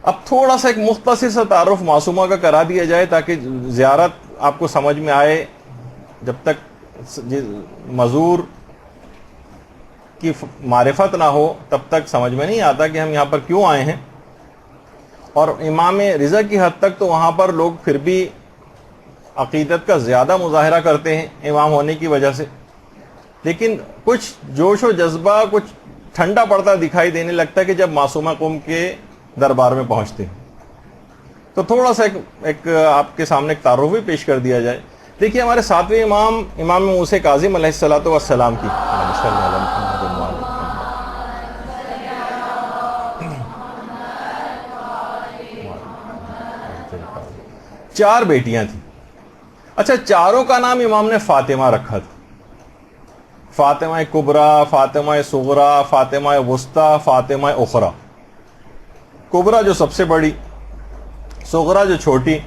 اب تھوڑا سا ایک مختصر سا تعارف معصومہ کا کرا دیا جائے تاکہ زیارت آپ کو سمجھ میں آئے. جب تک مزور کی معرفت نہ ہو تب تک سمجھ میں نہیں آتا کہ ہم یہاں پر کیوں آئے ہیں. اور امام رضا کی حد تک تو وہاں پر لوگ پھر بھی عقیدت کا زیادہ مظاہرہ کرتے ہیں امام ہونے کی وجہ سے, لیکن کچھ جوش و جذبہ کچھ ٹھنڈا پڑتا دکھائی دینے لگتا ہے کہ جب معصومہ قوم کے دربار میں پہنچتے ہیں. تو تھوڑا سا ایک آپ کے سامنے ایک تعارف بھی پیش کر دیا جائے. دیکھیے ہمارے ساتویں امام موسیٰ کاظم علیہ الصلوۃ والسلام کی چار بیٹیاں تھیں. اچھا, چاروں کا نام امام نے فاطمہ رکھا تھا. فاطمہ کبریٰ, فاطمہ صغریٰ, فاطمہ وسطیٰ, فاطمہ اخریٰ. کبریٰ جو سب سے بڑی, صغریٰ جو چھوٹی,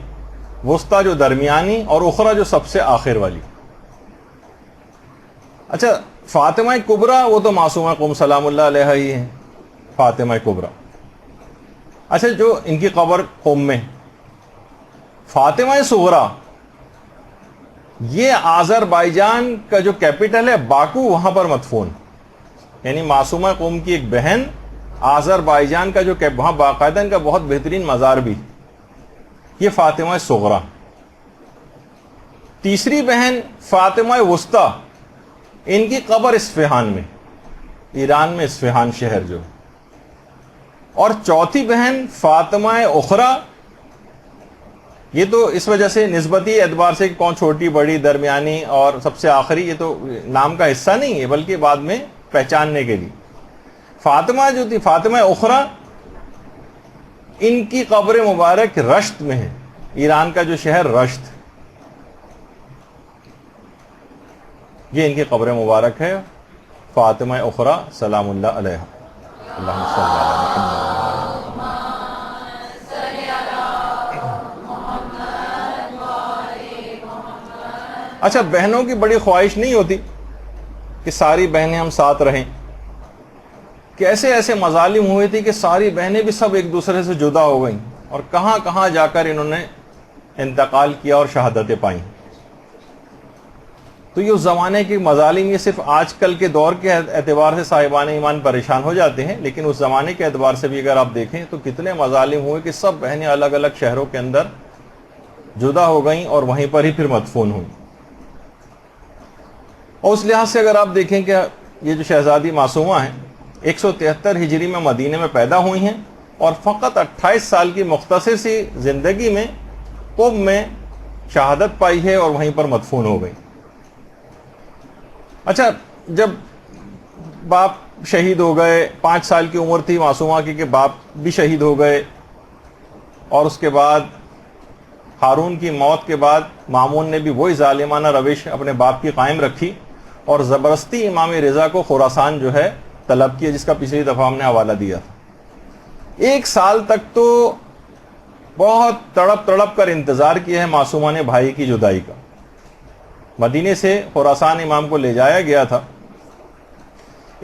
وسطیٰ جو درمیانی, اور اخریٰ جو سب سے آخر والی. اچھا, فاطمہ کبریٰ وہ تو معصومہ قوم سلام اللہ علیہ ہی ہیں, فاطمہ کبریٰ. اچھا, جو ان کی قبر قم میں, فاطمہ صغریٰ یہ آذربائیجان کا جو کیپٹل ہے باکو, وہاں پر مدفون. یعنی معصومہ قوم کی ایک بہن آذربائیجان کا جو وہاں باقاعدہ ان کا بہت بہترین مزار بھی, یہ فاطمہ صغریٰ. تیسری بہن فاطمہ وسطیٰ, ان کی قبر اصفہان میں, ایران میں اصفہان شہر جو. اور چوتھی بہن فاطمہ اخریٰ, یہ تو اس وجہ سے نسبتی اعتبار سے کون چھوٹی بڑی درمیانی اور سب سے آخری, یہ تو نام کا حصہ نہیں ہے بلکہ بعد میں پہچاننے کے لیے. فاطمہ جو تھی فاطمہ اخریٰ, ان کی قبر مبارک رشت میں ہے, ایران کا جو شہر رشت, یہ ان کی قبر مبارک ہے. فاطمہ اخریٰ سلام اللہ علیہا. اللہم صلی اللہ علیہ وسلم. اچھا, بہنوں کی بڑی خواہش نہیں ہوتی کہ ساری بہنیں ہم ساتھ رہیں, کہ ایسے ایسے مظالم ہوئے تھے کہ ساری بہنیں بھی سب ایک دوسرے سے جدا ہو گئیں اور کہاں کہاں جا کر انہوں نے انتقال کیا اور شہادتیں پائیں. تو یہ اس زمانے کے مظالم, یہ صرف آج کل کے دور کے اعتبار سے صاحبان ایمان پریشان ہو جاتے ہیں, لیکن اس زمانے کے اعتبار سے بھی اگر آپ دیکھیں تو کتنے مظالم ہوئے کہ سب بہنیں الگ الگ شہروں کے اندر جدا ہو گئیں اور وہیں پر ہی پھر مدفون ہوئیں. اور اس لحاظ سے اگر آپ دیکھیں کہ یہ جو شہزادی معصومہ ہیں 173 ہجری میں مدینے میں پیدا ہوئی ہیں اور فقط 28 سال کی مختصر سی زندگی میں قم میں شہادت پائی ہے اور وہیں پر مدفون ہو گئی. اچھا, جب باپ شہید ہو گئے, 5 سال کی عمر تھی معصومہ کی کہ باپ بھی شہید ہو گئے, اور اس کے بعد ہارون کی موت کے بعد مامون نے بھی وہی ظالمانہ روش اپنے باپ کی قائم رکھی اور زبردستی امام رضا کو خراسان جو ہے طلب کیا, جس کا پچھلی دفعہ ہم نے حوالہ دیا تھا. 1 سال تک تو بہت تڑپ کر انتظار کیا ہے معصومہ نے بھائی کی جدائی کا. مدینے سے خراسان امام کو لے جایا گیا تھا,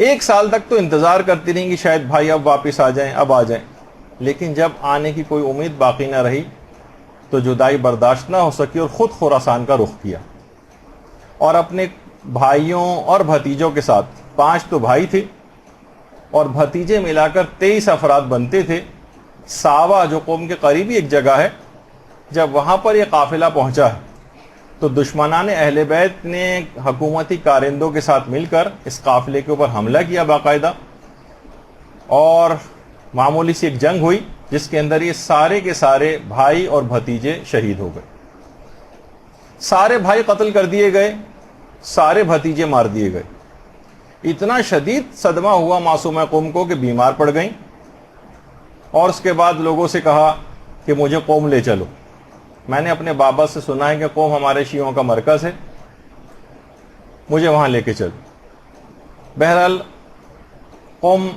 1 سال تک تو انتظار کرتی رہیں کہ شاید بھائی اب واپس آ جائیں, اب آ جائیں, لیکن جب آنے کی کوئی امید باقی نہ رہی تو جدائی برداشت نہ ہو سکی اور خود خراسان کا رخ کیا اور اپنے بھائیوں اور بھتیجوں کے ساتھ, 5 تو بھائی تھے اور بھتیجے ملا کر 23 افراد بنتے تھے. ساوا جو قوم کے قریبی ایک جگہ ہے, جب وہاں پر یہ قافلہ پہنچا ہے تو دشمنان اہل بیت نے حکومتی کارندوں کے ساتھ مل کر اس قافلے کے اوپر حملہ کیا باقاعدہ, اور معمولی سی ایک جنگ ہوئی جس کے اندر یہ سارے کے سارے بھائی اور بھتیجے شہید ہو گئے. سارے بھائی قتل کر دیے گئے, سارے بھتیجے مار دیے گئے. اتنا شدید صدمہ ہوا معصومہ قوم کو کہ بیمار پڑ گئیں, اور اس کے بعد لوگوں سے کہا کہ مجھے قوم لے چلو. میں نے اپنے بابا سے سنا ہے کہ قوم ہمارے شیعوں کا مرکز ہے, مجھے وہاں لے کے چلو. بہرحال قوم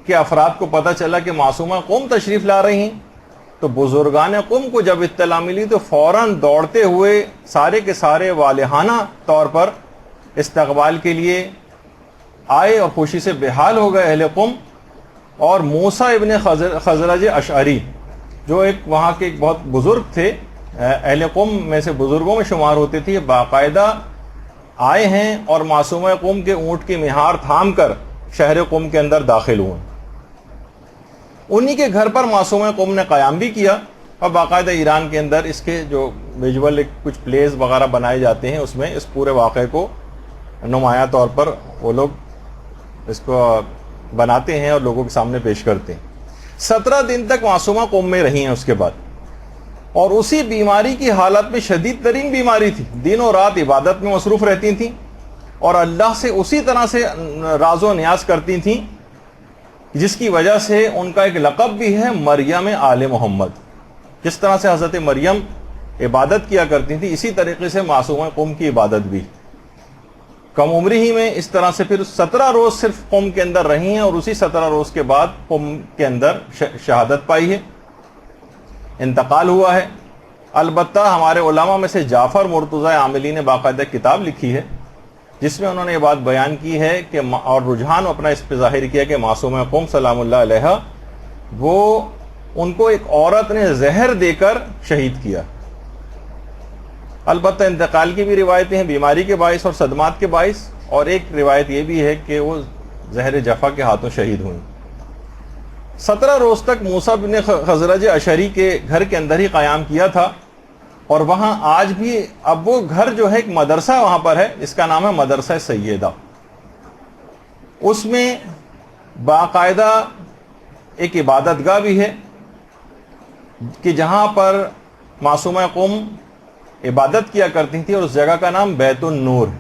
کے افراد کو پتہ چلا کہ معصومہ قوم تشریف لا رہی ہیں, تو بزرگان قوم کو جب اطلاع ملی تو فوراً دوڑتے ہوئے سارے کے سارے والہانہ طور پر استقبال کے لیے آئے اور خوشی سے بحال ہو گئے اہل قوم, اور موسیٰ ابن خزرج اشعری جو ایک وہاں کے ایک بہت بزرگ تھے، اہل قم میں سے بزرگوں میں شمار ہوتے تھے، باقاعدہ آئے ہیں اور معصومہ قم کے اونٹ کی مہار تھام کر شہر قم کے اندر داخل ہوئے۔ انہی کے گھر پر معصومہ قم نے قیام بھی کیا، اور باقاعدہ ایران کے اندر اس کے جو ویژول کچھ پلیز وغیرہ بنائے جاتے ہیں، اس میں اس پورے واقعے کو نمایاں طور پر وہ لوگ اس کو بناتے ہیں اور لوگوں کے سامنے پیش کرتے ہیں۔ 17 دن تک معصومہ قم میں رہی ہیں اس کے بعد، اور اسی بیماری کی حالت میں، شدید ترین بیماری تھی، دن و رات عبادت میں مصروف رہتی تھیں اور اللہ سے اسی طرح سے راز و نیاز کرتی تھیں، جس کی وجہ سے ان کا ایک لقب بھی ہے مریم آل محمد۔ جس طرح سے حضرت مریم عبادت کیا کرتی تھی، اسی طریقے سے معصومہ قم کی عبادت بھی۔ کم عمری ہی میں اس طرح سے پھر 17 روز صرف قم کے اندر رہی ہیں، اور اسی 17 روز کے بعد قم کے اندر شہادت پائی ہے، انتقال ہوا ہے۔ البتہ ہمارے علماء میں سے جعفر مرتضی عاملی نے باقاعدہ کتاب لکھی ہے، جس میں انہوں نے یہ بات بیان کی ہے کہ اور رجحان اپنا اس پہ ظاہر کیا کہ معصومہ قم سلام اللہ علیہ وہ ان کو ایک عورت نے زہر دے کر شہید کیا۔ البتہ انتقال کی بھی روایتیں ہیں، بیماری کے باعث اور صدمات کے باعث، اور ایک روایت یہ بھی ہے کہ وہ زہر جفا کے ہاتھوں شہید ہوئیں۔ 17 روز تک موسیٰ بن خزرج اشعری کے گھر کے اندر ہی قیام کیا تھا، اور وہاں آج بھی اب وہ گھر جو ہے ایک مدرسہ وہاں پر ہے، اس کا نام ہے مدرسہ سیدہ۔ اس میں باقاعدہ ایک عبادت گاہ بھی ہے کہ جہاں پر معصومہ قم عبادت کیا کرتی تھی، اور اس جگہ کا نام بیت النور ہے،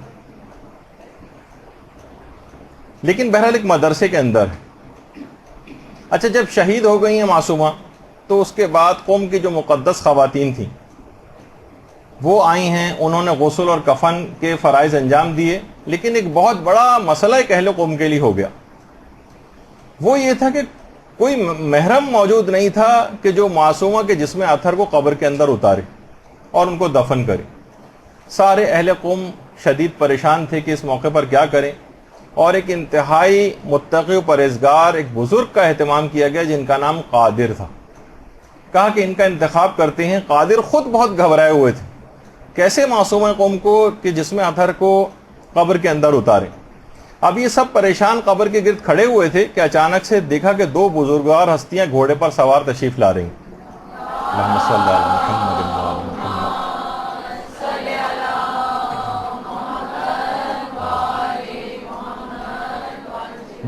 لیکن بہرحال ایک مدرسے کے اندر ہے۔ اچھا، جب شہید ہو گئی ہیں معصومہ، تو اس کے بعد قوم کی جو مقدس خواتین تھیں وہ آئی ہیں، انہوں نے غسل اور کفن کے فرائض انجام دیے، لیکن ایک بہت بڑا مسئلہ ایک اہل قوم کے لیے ہو گیا۔ وہ یہ تھا کہ کوئی محرم موجود نہیں تھا کہ جو معصومہ کے جسم اطہر کو قبر کے اندر اتارے اور ان کو دفن کرے۔ سارے اہل قوم شدید پریشان تھے کہ اس موقع پر کیا کریں، اور ایک انتہائی متقی و پرہیزگار ایک بزرگ کا اہتمام کیا گیا جن کا نام قادر تھا۔ کہا کہ ان کا انتخاب کرتے ہیں۔ قادر خود بہت گھبرائے ہوئے تھے، کیسے معصومہ قوم کو کہ جسم اطہر کو قبر کے اندر اتارے۔ اب یہ سب پریشان قبر کے گرد کھڑے ہوئے تھے کہ اچانک سے دیکھا کہ دو بزرگوار ہستیاں گھوڑے پر سوار تشریف لا رہی ہیں۔ اللہم صلی علی محمد وعلی محمد۔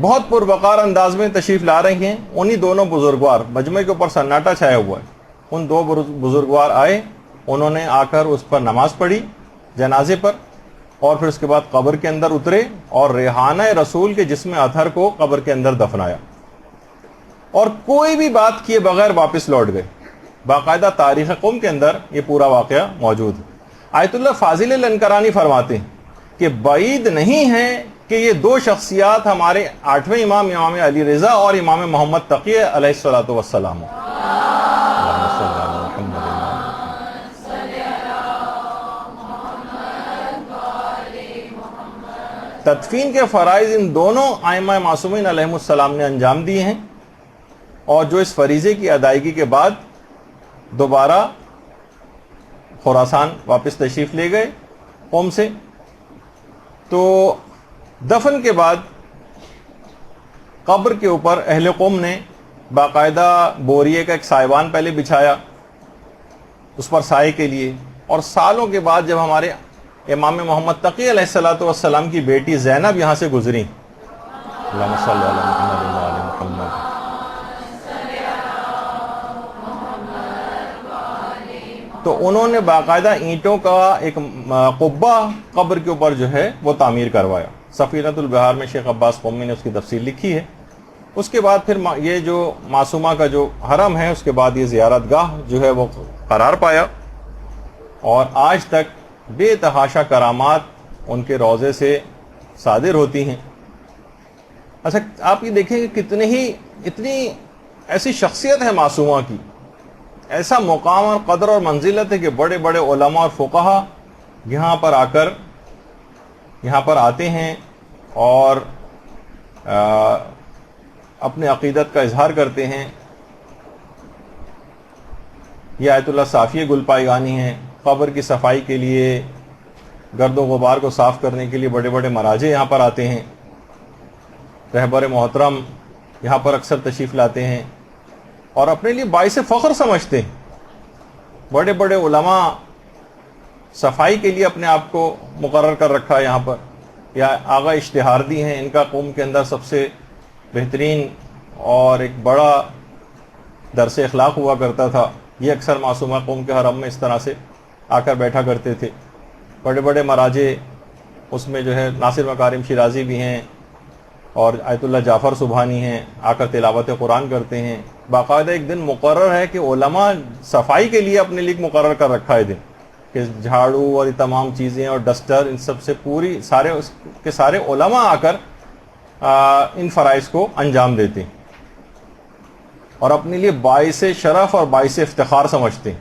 بہت پروقار انداز میں تشریف لا رہی ہیں۔ انہی دونوں بزرگوار، مجمع کے اوپر سناٹا چھایا ہوا ہے، ان دو بزرگوار آئے، انہوں نے آ کر اس پر نماز پڑھی جنازے پر، اور پھر اس کے بعد قبر کے اندر اترے اور ریحانہ رسول کے جسم اطہر کو قبر کے اندر دفنایا، اور کوئی بھی بات کیے بغیر واپس لوٹ گئے۔ باقاعدہ تاریخ قوم کے اندر یہ پورا واقعہ موجود ہے۔ آیت اللہ فاضل لنکرانی فرماتے ہیں کہ بعید نہیں ہے کہ یہ دو شخصیات ہمارے 8ویں امام علی رضا اور امام محمد تقی علیہ الصلوۃ والسلام۔ تدفین کے فرائض ان دونوں ائمہ معصومین علیہم السلام نے انجام دیے ہیں، اور جو اس فریضے کی ادائیگی کے بعد دوبارہ خراسان واپس تشریف لے گئے قوم سے۔ تو دفن کے بعد قبر کے اوپر اہل قوم نے باقاعدہ بوریے کا ایک سائبان پہلے بچھایا اس پر سائے کے لیے، اور سالوں کے بعد جب ہمارے امام محمد تقی علیہ الصلوۃ والسلام کی بیٹی زینب یہاں سے گزری، اللہم صلی علی محمد وعلی محمد، تو انہوں نے باقاعدہ اینٹوں کا ایک قبہ قبر کے اوپر جو ہے وہ تعمیر کروایا۔ سفینۃ البحار میں شیخ عباس قومی نے اس کی تفصیل لکھی ہے۔ اس کے بعد پھر یہ جو معصومہ کا جو حرم ہے، اس کے بعد یہ زیارت گاہ جو ہے وہ قرار پایا، اور آج تک بے تحاشا کرامات ان کے روضے سے صادر ہوتی ہیں۔ اچھا، آپ یہ دیکھیں کہ اتنی ایسی شخصیت ہے معصومہ کی، ایسا مقام اور قدر اور منزلت ہے کہ بڑے بڑے علماء اور فقہا یہاں پر آتے ہیں، اور اپنے عقیدت کا اظہار کرتے ہیں. یہ آیت اللہ صافی گل پائیگانی ہیں. قبر کی صفائی کے لیے، گرد و غبار کو صاف کرنے کے لیے بڑے بڑے مراجع یہاں پر آتے ہیں. رہبر محترم یہاں پر اکثر تشریف لاتے ہیں اور اپنے لیے باعث فخر سمجھتے ہیں. بڑے بڑے علماء صفائی کے لیے اپنے آپ کو مقرر کر رکھا ہے یہاں پر، یا آغا اشتہاردی ہیں. ان کا قوم کے اندر سب سے بہترین اور ایک بڑا درس اخلاق ہوا کرتا تھا. یہ اکثر معصومہ قوم کے حرم میں اس طرح سے آ کر بیٹھا کرتے تھے. بڑے بڑے مراجع، اس میں جو ہے ناصر مکارم شیرازی بھی ہیں اور آیت اللہ جعفر سبحانی ہیں، آ کر تلاوت قرآن کرتے ہیں. باقاعدہ ایک دن مقرر ہے کہ علماء صفائی کے لیے اپنے لیے مقرر کر رکھا ہے دن، کہ جھاڑو اور یہ تمام چیزیں اور ڈسٹر ان سب سے پوری سارے علماء آ کر ان فرائض کو انجام دیتے ہیں اور اپنے لیے باعث شرف اور باعث افتخار سمجھتے ہیں.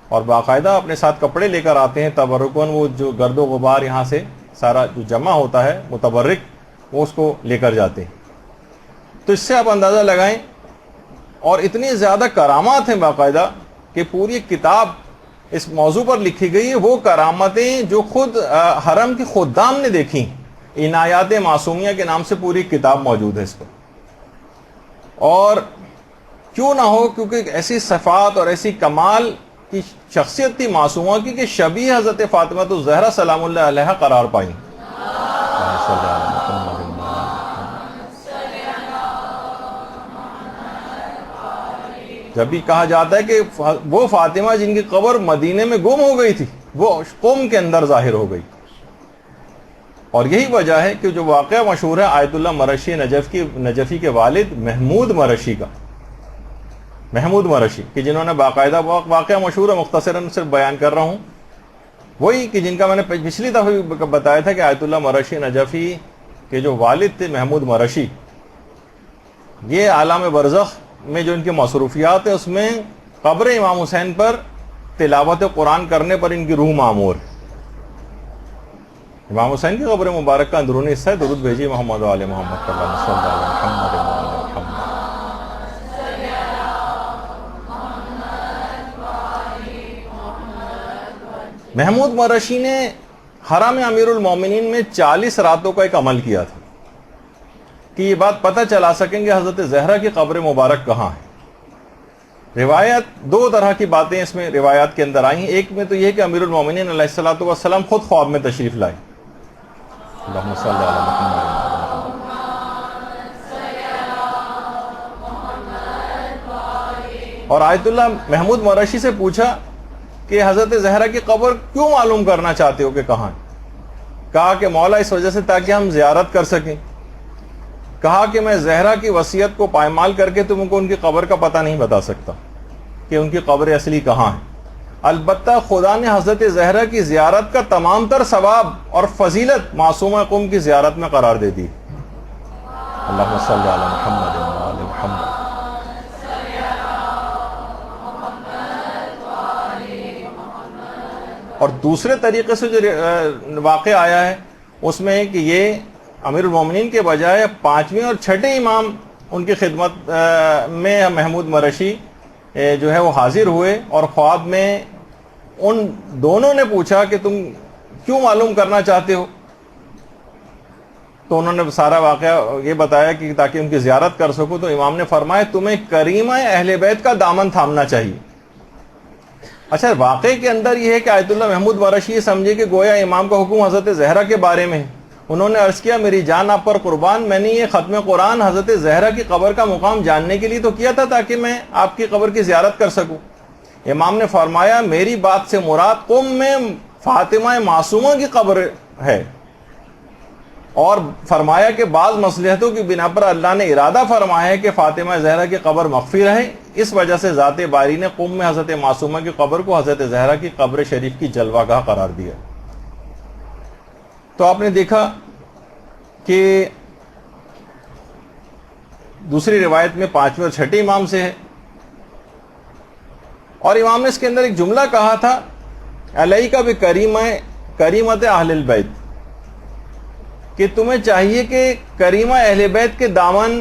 اور باقاعدہ اپنے ساتھ کپڑے لے کر آتے ہیں تبرکن. وہ جو گرد و غبار یہاں سے سارا جو جمع ہوتا ہے متبرک، وہ اس کو لے کر جاتے ہیں. تو اس سے آپ اندازہ لگائیں. اور اتنی زیادہ کرامات ہیں باقاعدہ کہ پوری ایک کتاب اس موضوع پر لکھی گئی ہے. وہ کرامتیں جو خود حرم کے خدام نے دیکھی، عنایات معصومیہ کے نام سے پوری کتاب موجود ہے اس پر. اور کیوں نہ ہو، کیونکہ ایسی صفات اور ایسی کمال کی شخصیت تھی معصومہ کی کہ شبیہ حضرت فاطمہ الزہرا سلام اللہ علیہا قرار پائیں. جب بھی کہا جاتا ہے کہ وہ فاطمہ جن کی قبر مدینے میں گم ہو گئی تھی، وہ قوم کے اندر ظاہر ہو گئی. اور یہی وجہ ہے کہ جو واقعہ مشہور ہے آیت اللہ مرشی نجفی کے والد محمود مرشی کا، محمود مرشی کہ جنہوں نے باقاعدہ واقعہ مشہور ہے، مختصراً صرف بیان کر رہا ہوں، وہی کہ جن کا میں نے پچھلی دفعہ بتایا تھا کہ آیت اللہ مرشی نجفی کے جو والد تھے محمود مرشی، یہ عالم برزخ میں جو ان کی مصروفیات ہے اس میں قبر امام حسین پر تلاوت قرآن کرنے پر ان کی روح معمور ہے. امام حسین کی قبر مبارک کا اندرونی حصہ ہے. درود بھیجیے محمد و آل محمد صلی اللہ علیہ وسلم. محمود مرشی نے حرم امیر المومنین میں 40 راتوں کا ایک عمل کیا تھا کہ یہ بات پتہ چلا سکیں گے حضرت زہرا کی قبر مبارک کہاں ہے. روایت دو طرح کی باتیں اس میں روایات کے اندر آئی ہیں. ایک میں تو یہ کہ امیر المومنین علیہ الصلوۃ والسلام خود خواب میں تشریف لائے. اللہم صلی علی محمد. اور آیت اللہ محمود مرشی سے پوچھا کہ حضرت زہرا کی قبر کیوں معلوم کرنا چاہتے ہو کہ کہاں ہے؟ کہا کہ مولا اس وجہ سے تاکہ ہم زیارت کر سکیں. کہا کہ میں زہرا کی وصیت کو پائمال کر کے تم کو ان کی قبر کا پتہ نہیں بتا سکتا کہ ان کی قبر اصلی کہاں ہے. البتہ خدا نے حضرت زہرا کی زیارت کا تمام تر ثواب اور فضیلت معصومہ قوم کی زیارت میں قرار دے دی. اللہم صلی علی محمد و آل محمد. اور دوسرے طریقے سے جو واقع آیا ہے اس میں کہ یہ امیر المومنین کے بجائے 5ویں اور 6ٹھے امام ان کی خدمت میں محمود مرشی جو ہے وہ حاضر ہوئے اور خواب میں ان دونوں نے پوچھا کہ تم کیوں معلوم کرنا چاہتے ہو. تو انہوں نے سارا واقعہ یہ بتایا کہ تاکہ ان کی زیارت کر سکو. تو امام نے فرمایا تمہیں کریمہ اہل بیت کا دامن تھامنا چاہیے. اچھا، واقعے کے اندر یہ ہے کہ آیت اللہ محمود مرشی یہ سمجھے کہ گویا امام کا حکم حضرت زہرا کے بارے میں ہے. انہوں نے عرض کیا میری جان آپ پر قربان، میں نے یہ ختم قرآن حضرت زہرا کی قبر کا مقام جاننے کے لیے تو کیا تھا تاکہ میں آپ کی قبر کی زیارت کر سکوں. امام نے فرمایا میری بات سے مراد قم میں فاطمہ معصومہ کی قبر ہے، اور فرمایا کہ بعض مصلحتوں کی بنا پر اللہ نے ارادہ فرمایا ہے کہ فاطمہ زہرا کی قبر مخفی رہے، اس وجہ سے ذات باری نے قم میں حضرت معصومہ کی قبر کو حضرت زہرا کی قبر شریف کی جلوہ گاہ قرار دیا. تو آپ نے دیکھا کہ دوسری روایت میں 5ویں اور 6ٹھے امام سے ہے. اور امام نے اس کے اندر ایک جملہ کہا تھا علیک بکریمت اہل البیت، کہ تمہیں چاہیے کہ کریمہ اہل بیت کے دامن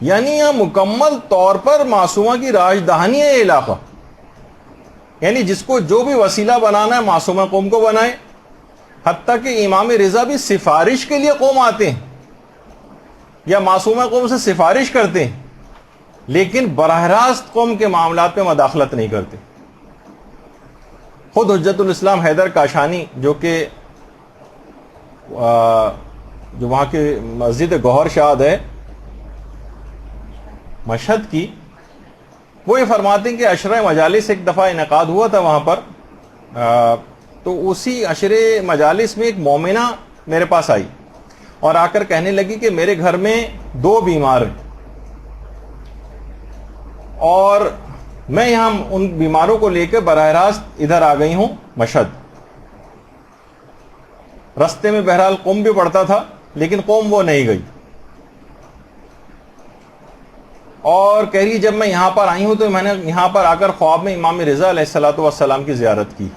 یعنی یہاں مکمل طور پر معصومہ کی راجدہانی ہے یہ علاقہ. یعنی جس کو جو بھی وسیلہ بنانا ہے معصومہ قوم کو بنائے. حتیٰ کہ امام رضا بھی سفارش کے لیے قوم آتے ہیں یا معصومہ قوم سے سفارش کرتے ہیں, لیکن براہ راست قوم کے معاملات میں مداخلت نہیں کرتے. خود حجت الاسلام حیدر کاشانی جو کہ جو وہاں کی مسجد گوہر شاد ہے مشہد کی, وہ یہ فرماتے ہیں کہ عشرہ مجالس ایک دفعہ انعقاد ہوا تھا وہاں پر, تو اسی عشرے مجالس میں ایک مومنہ میرے پاس آئی اور آ کر کہنے لگی کہ میرے گھر میں 2 بیمار ہیں اور میں یہاں ان بیماروں کو لے کے براہ راست ادھر آ گئی ہوں مشہد. رستے میں بہرحال قوم بھی پڑتا تھا لیکن قوم وہ نہیں گئی, اور کہہ رہی جب میں یہاں پر آئی ہوں تو میں نے یہاں پر آ کر خواب میں امام رضا علیہ الصلوۃ والسلام کی زیارت کی.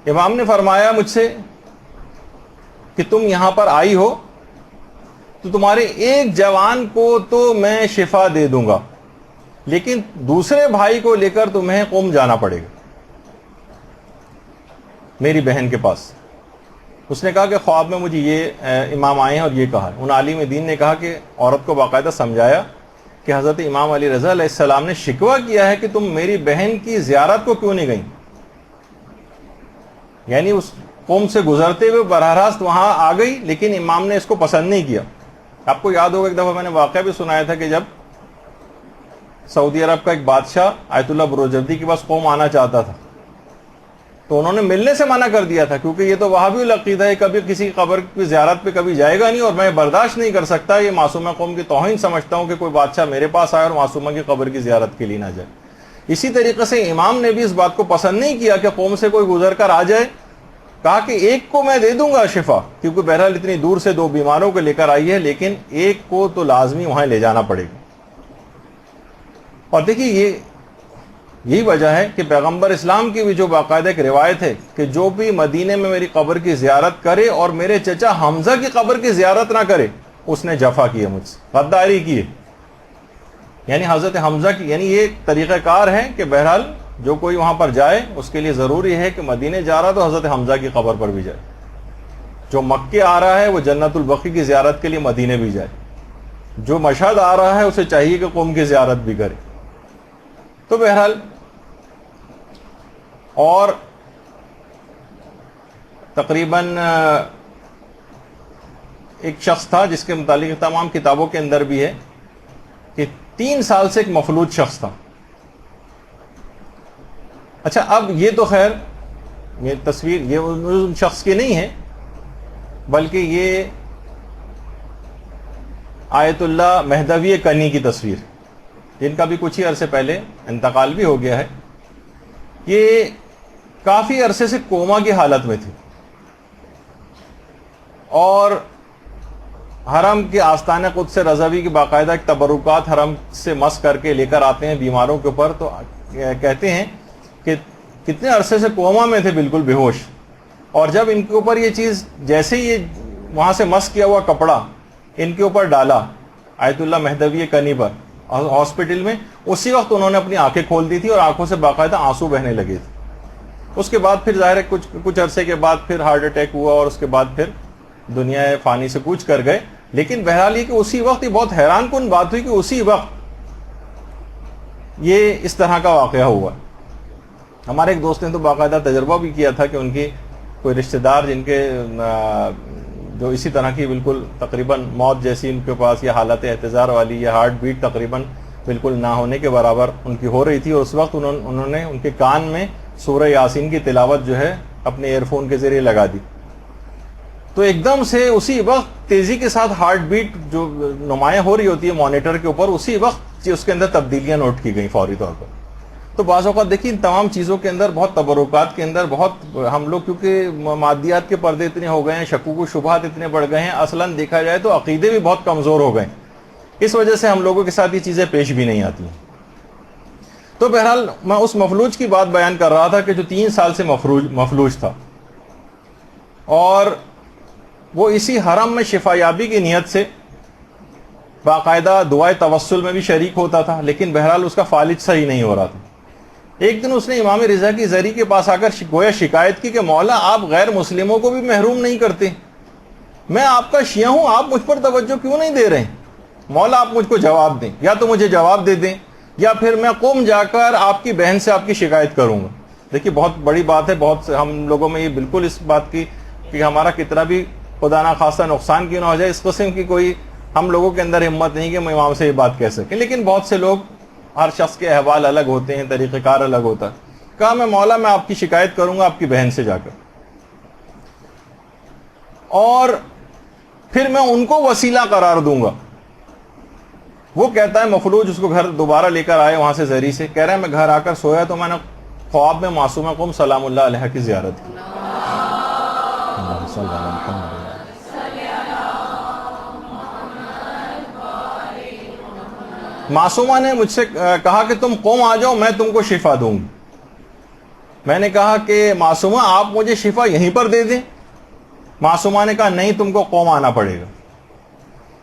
امام نے فرمایا مجھ سے کہ تم یہاں پر آئی ہو تو تمہارے ایک جوان کو تو میں شفا دے دوں گا, لیکن دوسرے بھائی کو لے کر تمہیں قوم جانا پڑے گا میری بہن کے پاس. اس نے کہا کہ خواب میں مجھے یہ امام آئے ہیں اور یہ کہا. ان عالم دین نے کہا کہ عورت کو باقاعدہ سمجھایا کہ حضرت امام علی رضا علیہ السلام نے شکوہ کیا ہے کہ تم میری بہن کی زیارت کو کیوں نہیں گئیں. یعنی اس قوم سے گزرتے ہوئے براہ راست وہاں آ گئی, لیکن امام نے اس کو پسند نہیں کیا. آپ کو یاد ہوگا ایک دفعہ میں نے واقعہ بھی سنایا تھا کہ جب سعودی عرب کا ایک بادشاہ آیت اللہ بروجردی کے پاس قوم آنا چاہتا تھا تو انہوں نے ملنے سے منع کر دیا تھا, کیونکہ یہ تو وہابی العقیدہ ہے, کبھی کسی قبر کی زیارت پہ کبھی جائے گا نہیں اور میں برداشت نہیں کر سکتا, یہ معصومہ قوم کی توہین سمجھتا ہوں کہ کوئی بادشاہ میرے پاس آئے اور معصومہ کی قبر کی زیارت کے لیے نہ جائے. اسی طریقے سے امام نے بھی اس بات کو پسند نہیں کیا کہ قوم سے کوئی گزر کر آ جائے. کہا کہ ایک کو میں دے دوں گا شفا, کیونکہ بہرحال اتنی دور سے 2 بیماروں کو لے کر آئی ہے, لیکن ایک کو تو لازمی وہاں لے جانا پڑے گا. اور دیکھیے یہی وجہ ہے کہ پیغمبر اسلام کی بھی جو باقاعدہ ایک روایت ہے کہ جو بھی مدینے میں میری قبر کی زیارت کرے اور میرے چچا حمزہ کی قبر کی زیارت نہ کرے اس نے جفا کی ہے, مجھ سے غداری کی ہے. یعنی حضرت حمزہ کی, یعنی یہ طریقہ کار ہے کہ بہرحال جو کوئی وہاں پر جائے اس کے لیے ضروری ہے کہ مدینے جا رہا تو حضرت حمزہ کی قبر پر بھی جائے, جو مکے آ رہا ہے وہ جنت البقیع کی زیارت کے لیے مدینے بھی جائے, جو مشہد آ رہا ہے اسے چاہیے کہ قوم کی زیارت بھی کرے. تو بہرحال اور تقریباً ایک شخص تھا جس کے متعلق تمام کتابوں کے اندر بھی ہے کہ 3 سال سے ایک مفلوج شخص تھا. اچھا اب یہ تو خیر یہ تصویر یہ ان شخص کی نہیں ہے, بلکہ یہ آیت اللہ مہدوی کنی کی تصویر, جن کا بھی کچھ ہی عرصے پہلے انتقال بھی ہو گیا ہے. یہ کافی عرصے سے کوما کی حالت میں تھی اور حرم کے آستانہ قدس رضوی کی باقاعدہ ایک تبرکات حرم سے مس کر کے لے کر آتے ہیں بیماروں کے اوپر. تو کہتے ہیں کہ کتنے عرصے سے کوما میں تھے بالکل بے ہوش, اور جب ان کے اوپر یہ چیز جیسے ہی یہ وہاں سے مس کیا ہوا کپڑا ان کے اوپر ڈالا آیت اللہ مہدوی کنی پر ہاسپٹل میں, اسی وقت انہوں نے اپنی آنکھیں کھول دی تھی اور آنکھوں سے باقاعدہ آنسو بہنے لگے تھے. اس کے بعد پھر ظاہر ہے کچھ عرصے کے بعد پھر ہارٹ اٹیک ہوا اور اس کے بعد پھر دنیا فانی سے کوچ کر گئے. لیکن بہرحال یہ کہ اسی وقت یہ بہت حیران کن بات ہوئی کہ اسی وقت یہ اس طرح کا واقعہ ہوا. ہمارے ایک دوست نے تو باقاعدہ تجربہ بھی کیا تھا کہ ان کی کوئی رشتہ دار جن کے جو اسی طرح کی بالکل تقریباً موت جیسی ان کے پاس یا حالت احتضار والی یا ہارٹ بیٹ تقریباً بالکل نہ ہونے کے برابر ان کی ہو رہی تھی, اور اس وقت انہوں نے ان کے کان میں سورہ یاسین کی تلاوت جو ہے اپنے ایئر فون کے ذریعے لگا دی. تو ایک دم سے اسی وقت تیزی کے ساتھ ہارٹ بیٹ جو نمایاں ہو رہی ہوتی ہے مانیٹر کے اوپر, اسی وقت اس کے اندر تبدیلیاں نوٹ کی گئی فوری طور پر. تو بعض اوقات دیکھیں ان تمام چیزوں کے اندر بہت تبرکات کے اندر بہت ہم لوگ کیونکہ مادیات کے پردے اتنے ہو گئے ہیں, شکوک و شبہات اتنے بڑھ گئے ہیں, اصلاً دیکھا جائے تو عقیدے بھی بہت کمزور ہو گئے ہیں, اس وجہ سے ہم لوگوں کے ساتھ یہ چیزیں پیش بھی نہیں آتی ہیں. تو بہرحال میں اس مفلوج کی بات بیان کر رہا تھا کہ جو 3 سال سے مفلوج تھا، اور وہ اسی حرم میں شفا یابی کی نیت سے باقاعدہ دعائے توسل میں بھی شریک ہوتا تھا، لیکن بہرحال اس کا فالج صحیح نہیں ہو رہا تھا۔ ایک دن اس نے امام رضا کی زری کے پاس آ کر گویا شکایت کی کہ مولا آپ غیر مسلموں کو بھی محروم نہیں کرتے، میں آپ کا شیعہ ہوں، آپ مجھ پر توجہ کیوں نہیں دے رہے ہیں؟ مولا آپ مجھ کو جواب دیں، یا تو مجھے جواب دے دیں یا پھر میں قوم جا کر آپ کی بہن سے آپ کی شکایت کروں گا۔ دیکھیے بہت بڑی بات ہے، بہت سے ہم لوگوں میں یہ بالکل اس بات کی کہ ہمارا کتنا بھی خدا نہ خواستہ نقصان کیوں نہ ہو جائے، اس قسم کی کوئی ہم لوگوں کے اندر ہمت نہیں کہ ہم امام سے یہ بات کہہ سکیں، لیکن بہت سے لوگ، ہر شخص کے احوال الگ ہوتے ہیں، طریقہ کار الگ ہوتا ہے۔ کہا میں مولا میں آپ کی شکایت کروں گا آپ کی بہن سے جا کر، اور پھر میں ان کو وسیلہ قرار دوں گا۔ وہ کہتا ہے مفلوج اس کو گھر دوبارہ لے کر آئے وہاں سے زری سے، کہہ رہا ہے میں گھر آ کر سویا تو میں نے خواب میں معصومہ قوم سلام اللہ علیہ کی زیارت کی۔ معصومہ نے مجھ سے کہا کہ تم قوم آ جاؤ، میں تم کو شفا دوں گی۔ میں نے کہا کہ معصومہ آپ مجھے شفا یہیں پر دے دیں۔ معصومہ نے کہا نہیں، تم کو قوم آنا پڑے گا۔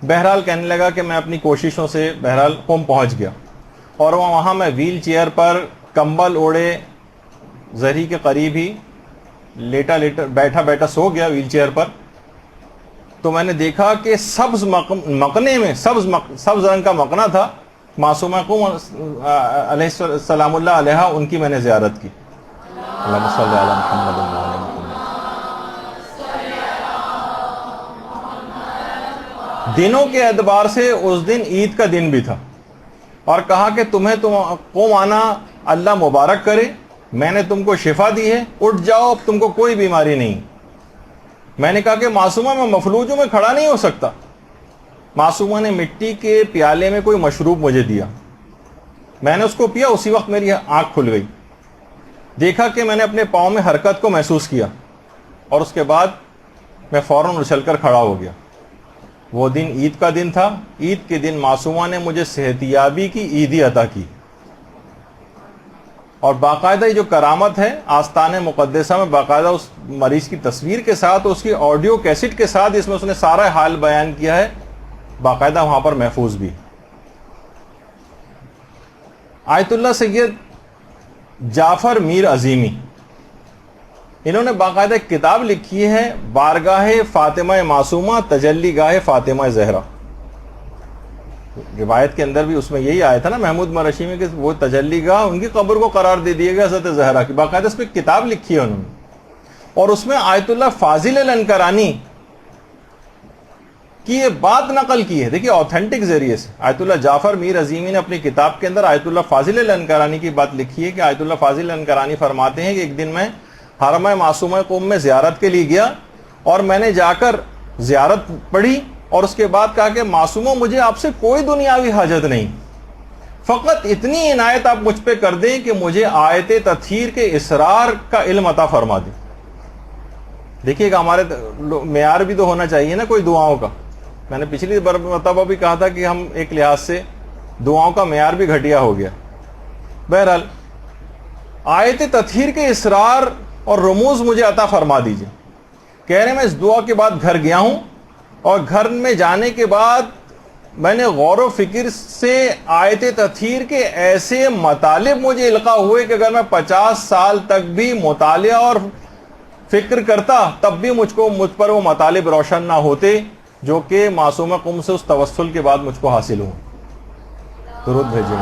بہرحال کہنے لگا کہ میں اپنی کوششوں سے بہرحال قوم پہنچ گیا، اور وہاں میں ویل چیئر پر کمبل اوڑے زری کے قریب ہی بیٹھا سو گیا ویل چیئر پر۔ تو میں نے دیکھا کہ سبز مقنے میں سبز رنگ کا مقنا تھا، معصومہ قوم علیہ السلام اللہ علیہ، ان کی میں نے زیارت کی۔ اللہم صلی علی محمد و علی محمد۔ دنوں کے اعتبار سے اس دن عید کا دن بھی تھا، اور کہا کہ تمہیں قوم آنا اللہ مبارک کرے، میں نے تم کو شفا دی ہے، اٹھ جاؤ، اب تم کو کوئی بیماری نہیں۔ میں نے کہا کہ معصومہ میں مفلوج ہوں، میں کھڑا نہیں ہو سکتا۔ معصومہ نے مٹی کے پیالے میں کوئی مشروب مجھے دیا، میں نے اس کو پیا، اسی وقت میری آنکھ کھل گئی، دیکھا کہ میں نے اپنے پاؤں میں حرکت کو محسوس کیا، اور اس کے بعد میں فوراً اچھل کر کھڑا ہو گیا۔ وہ دن عید کا دن تھا، عید کے دن معصومہ نے مجھے صحتیابی کی عیدی عطا کی، اور باقاعدہ یہ جو کرامت ہے آستان مقدسہ میں باقاعدہ اس مریض کی تصویر کے ساتھ، اس کی آڈیو کیسٹ کے ساتھ، اس میں اس نے سارا حال بیان کیا ہے، باقاعدہ وہاں پر محفوظ بھی۔ آیت اللہ سید جعفر میر عظیمی، انہوں نے باقاعدہ ایک کتاب لکھی ہے، بارگاہ فاطمہ معصومہ تجلی گاہ فاطمہ زہرا۔ روایت کے اندر بھی اس میں یہی آیا تھا نا محمود مرشی میں کہ وہ تجلی گاہ ان کی قبر کو قرار دے دیا گیا حضرت زہرا کی، باقاعدہ اس پہ کتاب لکھی ہے انہوں نے، اور اس میں آیت اللہ فاضل الانکرانی کی یہ بات نقل کی ہے۔ دیکھیے آتھینٹک ذریعے سے آیت اللہ جعفر میر عظیمی نے اپنی کتاب کے اندر آیت اللہ فاضل الانکرانی کی بات لکھی ہے کہ آیت اللہ فاضل الانکرانی فرماتے ہیں کہ ایک دن میں حرم معصومہ قوم میں زیارت کے لیے گیا، اور میں نے جا کر زیارت پڑھی، اور اس کے بعد کہا کہ معصومہ مجھے آپ سے کوئی دنیاوی حاجت نہیں، فقط اتنی عنایت آپ مجھ پہ کر دیں کہ مجھے آیت تطہیر کے اسرار کا علم عطا فرما دیں۔ دیکھیے کہ ہمارے معیار بھی تو ہونا چاہیے نا کوئی دعاؤں کا۔ میں نے پچھلی مرتبہ بھی کہا تھا کہ ہم ایک لحاظ سے دعاؤں کا معیار بھی گھٹیا ہو گیا۔ بہرحال آیت تطہیر کے اسرار اور رموز مجھے عطا فرما دیجئے۔ کہہ رہے ہیں میں اس دعا کے بعد گھر گیا ہوں، اور گھر میں جانے کے بعد میں نے غور و فکر سے آیت تطہیر کے ایسے مطالب مجھے القاء ہوئے کہ اگر میں 50 سال تک بھی مطالعہ اور فکر کرتا تب بھی مجھ پر وہ مطالب روشن نہ ہوتے جو کہ معصومہ قوم سے اس توسل کے بعد مجھ کو حاصل ہوں۔ درود بھیجیں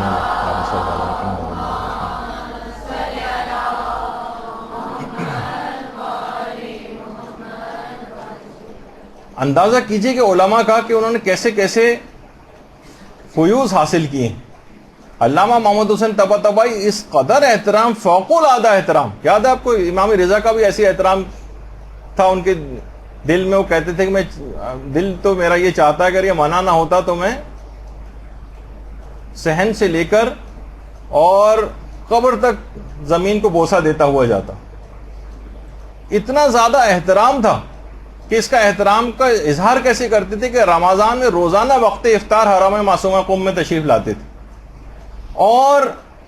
اندازہ کیجئے کہ علماء کا کہ انہوں نے کیسے کیسے فیوز حاصل کیے۔ علامہ محمد حسین طباطبائی اس قدر احترام، فوق العادہ احترام، یاد ہے آپ کو امام رضا کا بھی ایسی احترام تھا ان کے دل میں، وہ کہتے تھے کہ میں دل تو میرا یہ چاہتا ہے اگر یہ منع نہ ہوتا تو میں صحن سے لے کر اور قبر تک زمین کو بوسہ دیتا ہوا جاتا۔ اتنا زیادہ احترام تھا کہ اس کا احترام کا اظہار کیسے کرتے تھے کہ رمضان میں روزانہ وقت افطار حرم معصومہ قوم میں تشریف لاتے تھے، اور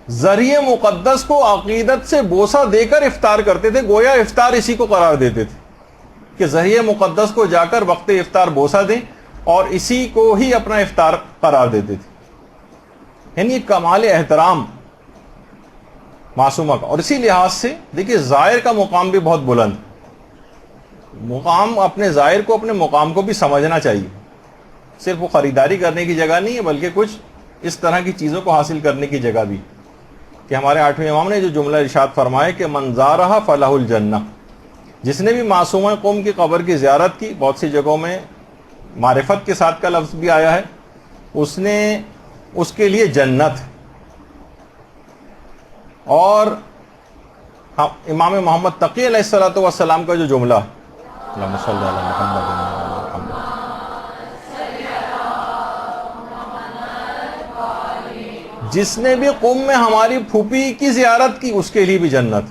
ذریعہ مقدس کو عقیدت سے بوسہ دے کر افطار کرتے تھے، گویا افطار اسی کو قرار دیتے تھے کہ ذریعہ مقدس کو جا کر وقت افطار بوسہ دیں اور اسی کو ہی اپنا افطار قرار دیتے تھے. یعنی کمال احترام معصومہ کا. اور اسی لحاظ سے دیکھیے زائر کا مقام بھی بہت بلند، مقام اپنے زائر کو اپنے مقام کو بھی سمجھنا چاہیے. صرف وہ خریداری کرنے کی جگہ نہیں ہے بلکہ کچھ اس طرح کی چیزوں کو حاصل کرنے کی جگہ بھی. کہ ہمارے 8ویں امام نے جو جملہ ارشاد فرمائے کہ من زارہ فلہ الجنہ، جس نے بھی معصومہ قوم کی قبر کی زیارت کی، بہت سی جگہوں میں معرفت کے ساتھ کا لفظ بھی آیا ہے، اس کے لیے جنت. اور امام محمد تقی علیہ الصلوۃ والسلام کا جو جملہ اللہم صلی علی محمد جس نے بھی قم میں ہماری پھوپھی کی زیارت کی اس کے لیے بھی جنت،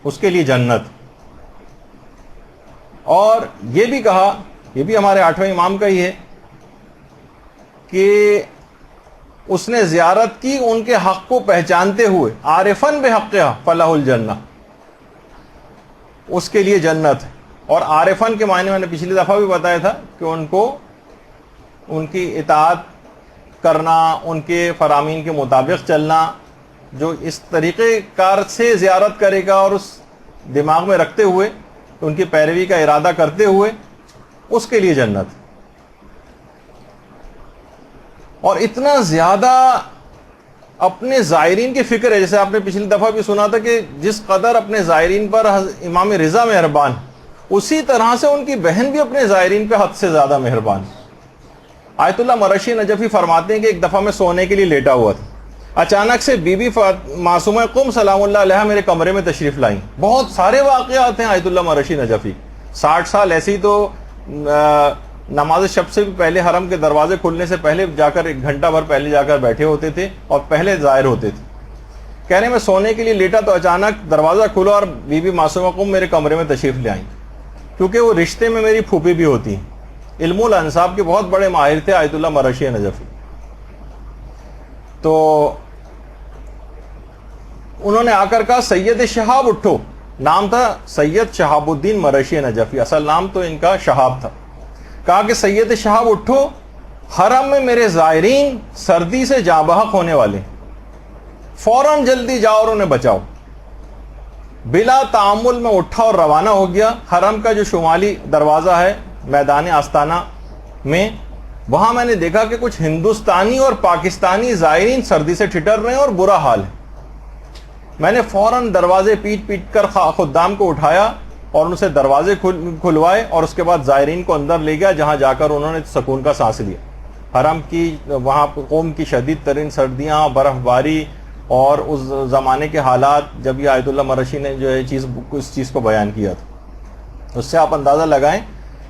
اس کے لیے جنت. اور یہ بھی کہا، یہ بھی ہمارے 8ویں امام کا ہی ہے کہ اس نے زیارت کی ان کے حق کو پہچانتے ہوئے، عارفن بحقھا فلہ الجنہ، اس کے لیے جنت. اور عارفن کے معنی میں نے پچھلی دفعہ بھی بتایا تھا کہ ان کی اطاعت کرنا، ان کے فرامین کے مطابق چلنا، جو اس طریقے کار سے زیارت کرے گا اور اس دماغ میں رکھتے ہوئے ان کی پیروی کا ارادہ کرتے ہوئے، اس کے لیے جنت. اور اتنا زیادہ اپنے زائرین کی فکر ہے، جیسے آپ نے پچھلی دفعہ بھی سنا تھا کہ جس قدر اپنے زائرین پر امام رضا مہربان، اسی طرح سے ان کی بہن بھی اپنے زائرین پہ حد سے زیادہ مہربان. آیت اللہ مرشی نجفی فرماتے ہیں کہ ایک دفعہ میں سونے کے لیے لیٹا ہوا تھا، اچانک سے بی بی معصومہ قم سلام اللہ علیہا میرے کمرے میں تشریف لائیں. بہت سارے واقعات ہیں آیت اللہ مرشی نجفی. 60 سال ایسے ہی تو نماز شب سے بھی پہلے حرم کے دروازے کھلنے سے پہلے جا کر 1 گھنٹہ بھر پہلے جا کر بیٹھے ہوتے تھے اور پہلے ظاہر ہوتے تھے. کہہ رہے میں سونے کے لیے لیٹا تو اچانک دروازہ کھلا اور بی بی معصومہ قم میرے کمرے میں تشریف لے آئیں، کیونکہ وہ رشتے میں میری پھوپھی بھی ہوتی ہیں. علم الانصاب کے بہت بڑے ماہر تھے آیت اللہ مرشی نجفی. تو انہوں نے آ کر کہا سید شہاب اٹھو. نام تھا سید شہاب الدین مرشی نجفی، اصل نام تو ان کا شہاب تھا. کہا کہ سید شہاب اٹھو، حرم میں میرے زائرین سردی سے جاں بحق ہونے والے، فوراً جلدی جاؤ اور انہیں بچاؤ. بلا تعامل میں اٹھا اور روانہ ہو گیا. حرم کا جو شمالی دروازہ ہے میدان آستانہ میں، وہاں میں نے دیکھا کہ کچھ ہندوستانی اور پاکستانی زائرین سردی سے ٹھٹر رہے ہیں اور برا حال ہے. میں نے فوراً دروازے پیٹ کر خدام کو اٹھایا اور ان سے دروازے کھلوائے اور اس کے بعد زائرین کو اندر لے گیا، جہاں جا کر انہوں نے سکون کا سانس لیا. حرم کی وہاں قوم کی شدید ترین سردیاں، برف باری اور اس زمانے کے حالات، جب یہ آیت اللہ مرشی نے جو ہے اس چیز کو بیان کیا تھا، اس سے آپ اندازہ لگائیں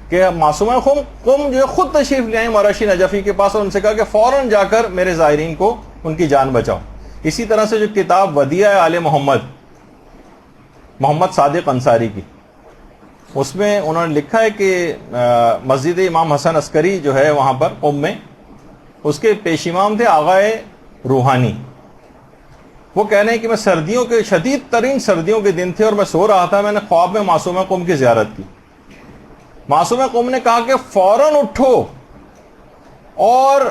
کہ معصومہ قوم جو خود تشریف لے آئیں مرشی نجفی کے پاس اور ان سے کہا کہ فوراً جا کر میرے زائرین کو ان کی جان بچاؤ. اسی طرح سے جو کتاب ودیعہ آل محمد صادق انصاری کی، اس میں انہوں نے لکھا ہے کہ مسجد امام حسن عسکری جو ہے وہاں پر قم میں، اس کے پیش امام تھے آغائے روحانی. وہ کہہ رہے ہیں کہ میں سردیوں کے شدید ترین سردیوں کے دن تھے اور میں سو رہا تھا، میں نے خواب میں معصومہ قوم کی زیارت کی. معصومہ قوم نے کہا کہ فوراً اٹھو اور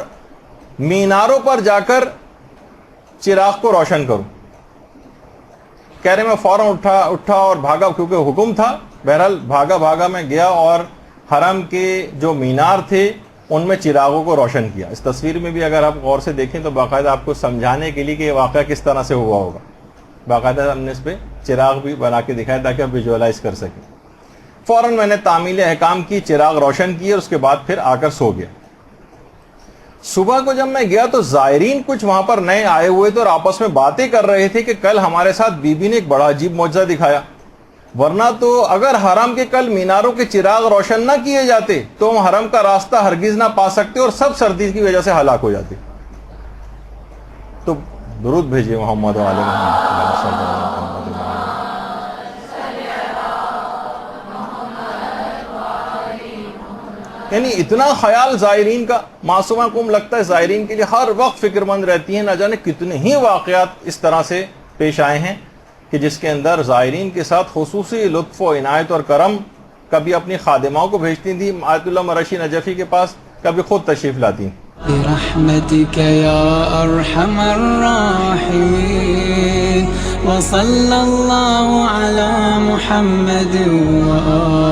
میناروں پر جا کر چراغ کو روشن کرو. کہہ رہے میں فوراً اٹھا اور بھاگا، کیونکہ حکم تھا. بہرحال بھاگا میں گیا اور حرم کے جو مینار تھے ان میں چراغوں کو روشن کیا. اس تصویر میں بھی اگر آپ غور سے دیکھیں تو باقاعدہ آپ کو سمجھانے کے لیے کہ یہ واقعہ کس طرح سے ہوا ہوگا، باقاعدہ ہم نے اس پہ چراغ بھی بنا کے دکھایا تاکہ آپ ویژوالائز کر سکیں. فوراً میں نے تعمیل احکام کی، چراغ روشن کیے اور اس کے بعد پھر آ کر سو گیا. صبح کو جب میں گیا تو زائرین کچھ وہاں پر نئے آئے ہوئے تھے اور آپس میں باتیں کر رہے تھے کہ کل ہمارے ساتھ بی بی نے ایک بڑا عجیب معجزہ دکھایا، ورنہ تو اگر حرم کے کل میناروں کے چراغ روشن نہ کیے جاتے تو ہم حرم کا راستہ ہرگز نہ پا سکتے اور سب سردی کی وجہ سے ہلاک ہو جاتے. تو درود بھیجیے محمد و آل محمد. یعنی اتنا خیال زائرین کا. معصومہ کو لگتا ہے زائرین کے لیے ہر وقت فکر مند رہتی ہیں. نہ جانے کتنے ہی واقعات اس طرح سے پیش آئے ہیں کہ جس کے اندر زائرین کے ساتھ خصوصی لطف و عنایت اور کرم. کبھی اپنی خادماؤں کو بھیجتی تھیں آیت اللہ مرشی نجفی کے پاس, کبھی خود تشریف لاتی. برحمتك يا أرحم الراحمين وصلى الله على محمد وآله